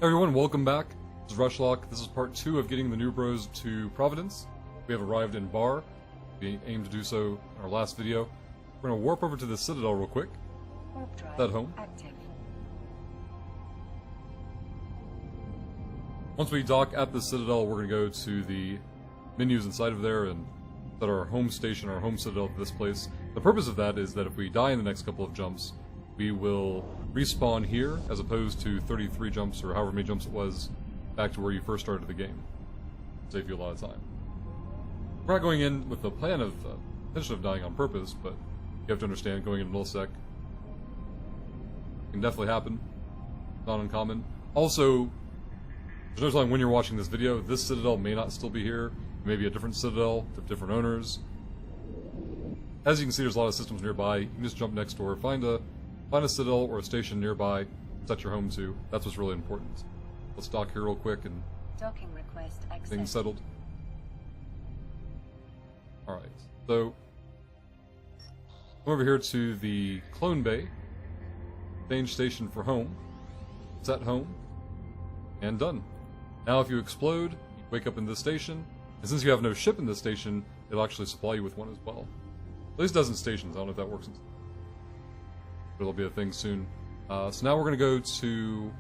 Hey everyone, welcome back. This is Rushlock. This is part 2 of getting the new bros to Providence. We have arrived in Bar. We aim to do so in our last video. We're going to warp over to the Citadel real quick. Warp drive Head home. active. Once we dock at the Citadel, we're going to go to the menus inside of there and set our home station, our home Citadel to this place. The purpose of that is that if we die in the next couple of jumps, we will respawn here as opposed to 33 jumps or however many jumps it was back to where you first started the game. Save you a lot of time. We're not going in with the plan of intention of dying on purpose, but you have to understand going into nullsec can definitely happen. Not uncommon. Also, there's no telling when you're watching this video, this Citadel may not still be here. It may be a different Citadel, different owners. As you can see, there's a lot of systems nearby. You can just jump next door, find a Citadel or a station nearby, set your home to. That's what's really important. Let's dock here real quick and Docking request accepted. things settled. Alright, so come over here to the clone bay, change station for home, set home, and done. Now if you explode, you wake up in this station, and since you have no ship in this station, it'll actually supply you with one as well. At least a dozen stations, I don't know if that works. But it'll be a thing soon. So now we're going to go to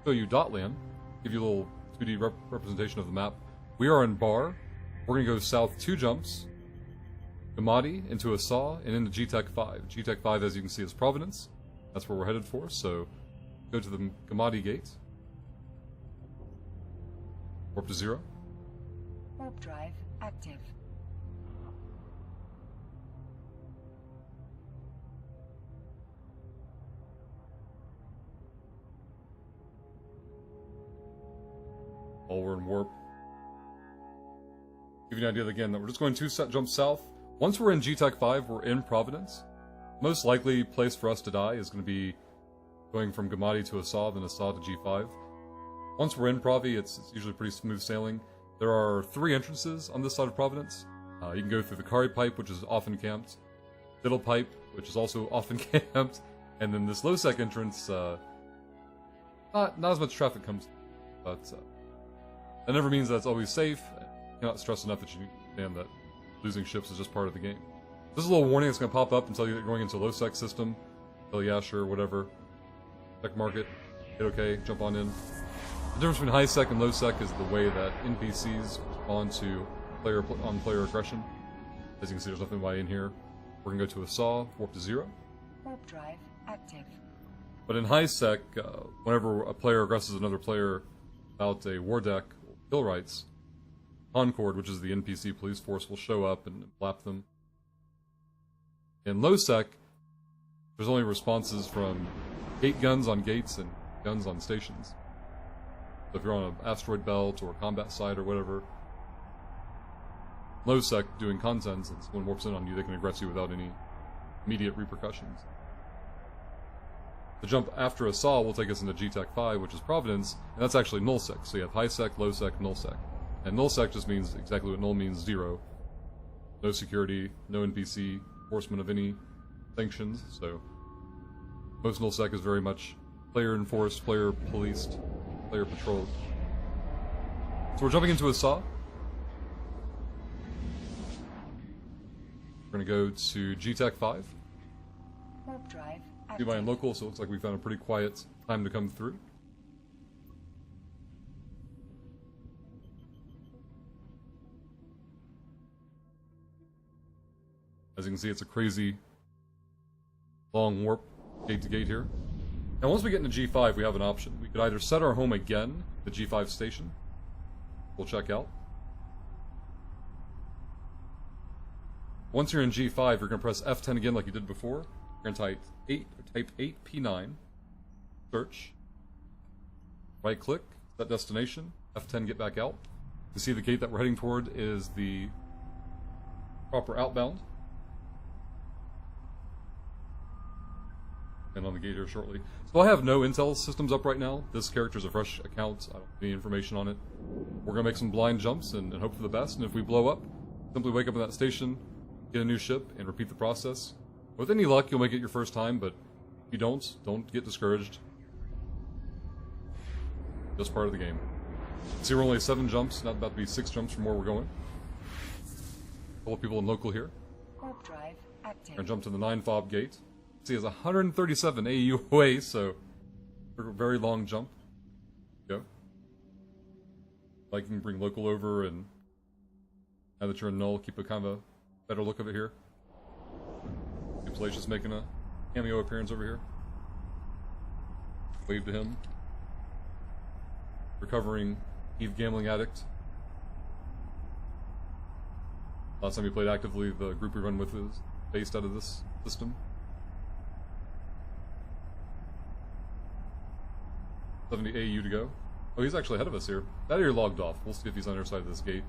show you Dotland, give you a little 2D representation of the map. We are in Bar. We're going to go south 2 jumps, Gamadi, into a saw, and into GTEC 5. GTEC 5, as you can see, is Providence. That's where we're headed for, so go to the Gamadi gate. Warp to 0. Warp drive active. While we're in warp. Give you an idea again that we're just going 2 jumps south. Once we're in GTEC 5, we're in Providence. Most likely place for us to die is going to be going from Gamadi to Assad, then Assad to G5. Once we're in Provi, it's usually pretty smooth sailing. There are 3 entrances on this side of Providence. You can go through the Kari Pipe, which is often camped, Diddle Pipe, which is also often camped, and then this low-sec entrance, not as much traffic comes, but that never means that it's always safe. You cannot stress enough that you understand that losing ships is just part of the game. This is a little warning that's going to pop up and tell you that you're going into a low-sec system. Tell you, yeah, sure, whatever. Check market, hit OK, jump on in. The difference between high-sec and low-sec is the way that NPCs respond to player aggression. As you can see, there's nothing by in here. We're going to go to a saw, warp to 0. Warp drive active. But in high-sec, whenever a player aggresses another player about a war deck or kill rights, Concord, which is the NPC police force, will show up and lap them. In low-sec, there's only responses from gate guns on gates and guns on stations. So if you're on an asteroid belt or a combat site or whatever, low-sec doing content, since when warps in on you, they can aggress you without any immediate repercussions. The jump after a saw will take us into GTEC 5, which is Providence, and that's actually null-sec. So you have high-sec, low-sec, null-sec. And null-sec just means exactly what null means, 0. No security, no NPC, enforcement of any sanctions, so most null-sec is very much player-enforced, player-policed, player-patrolled. So we're jumping into a saw. We're going to go to GTEC 5. Warp drive Do active. by in local, so it looks like we found a pretty quiet time to come through. As you can see, it's a crazy long warp gate to gate here. Now once we get into G5, we have an option. We could either set our home again, the G5 station. We'll check out. Once you're in G5, you're going to press F10 again like you did before. You're going to type 8 P9, search, right click, set destination, F10 get back out. You see the gate that we're heading toward is the proper outbound. And on the gate here shortly. So I have no intel systems up right now. This character's a fresh account. I don't have any information on it. We're going to make some blind jumps and hope for the best. And if we blow up, simply wake up in that station, get a new ship, and repeat the process. With any luck, you'll make it your first time, but if you don't get discouraged. Just part of the game. See, we're only 7 jumps, not about to be 6 jumps from where we're going. A couple people in local here. Warp drive active. We're gonna jump to the 9 fob gate. See, it's 137 AU away, so a very long jump. Go. Like you can bring local over, and now that you're in null, keep a kind of a better look of it here. Just making a cameo appearance over here. Wave to him. Recovering Eve gambling addict. Last time we played actively, the group we run with is based out of this system. 70 AU to go. Oh, he's actually ahead of us here. That area logged off. We'll see if he's on the other side of this gate.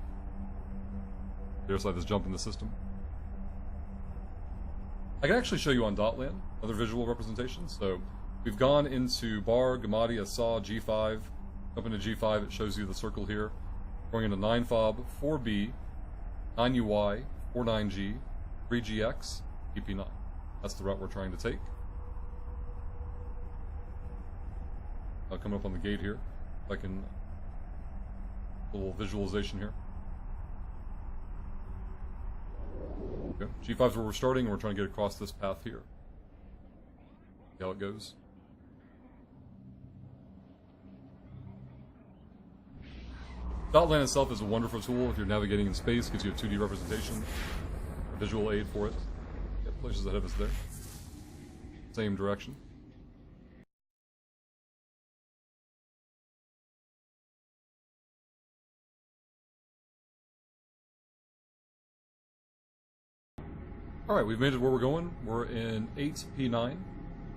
The other side of this jump in the system. I can actually show you on Dotland other visual representations. So we've gone into bar, Gamadi, Asa, G5. Up into G5, it shows you the circle here. Going into 9 fob, 4B, 9 UI, 49G, 3GX, EP9. That's the route we're trying to take. I'll come up on the gate here. If I can, a little visualization here. Okay. G5 is where we're starting, and we're trying to get across this path here. See how it goes. Dotland itself is a wonderful tool if you're navigating in space, gives you a 2D representation, a visual aid for it. Get places ahead of us there. Same direction. Alright, we've made it where we're going. We're in 8P9.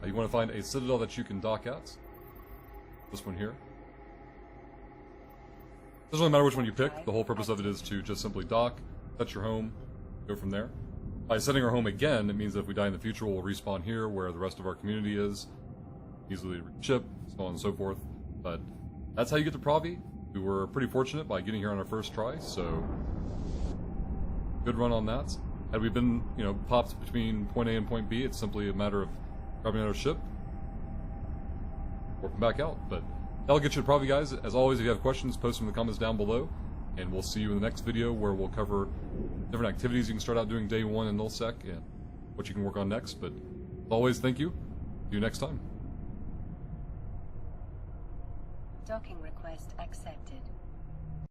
You want to find a citadel that you can dock at. This one here. Doesn't really matter which one you pick. The whole purpose of it is to just simply dock, set your home, go from there. By setting our home again, it means that if we die in the future, we'll respawn here where the rest of our community is. Easily ship, so on and so forth. But that's how you get to Provi. We were pretty fortunate by getting here on our first try, so good run on that. Had we been, popped between point A and point B, it's simply a matter of grabbing our ship, warping back out. But that'll get you to Provi, guys. As always, if you have questions, post them in the comments down below, and we'll see you in the next video where we'll cover different activities you can start out doing day 1 in nullsec and what you can work on next. But as always, thank you. See you next time. Docking request accepted.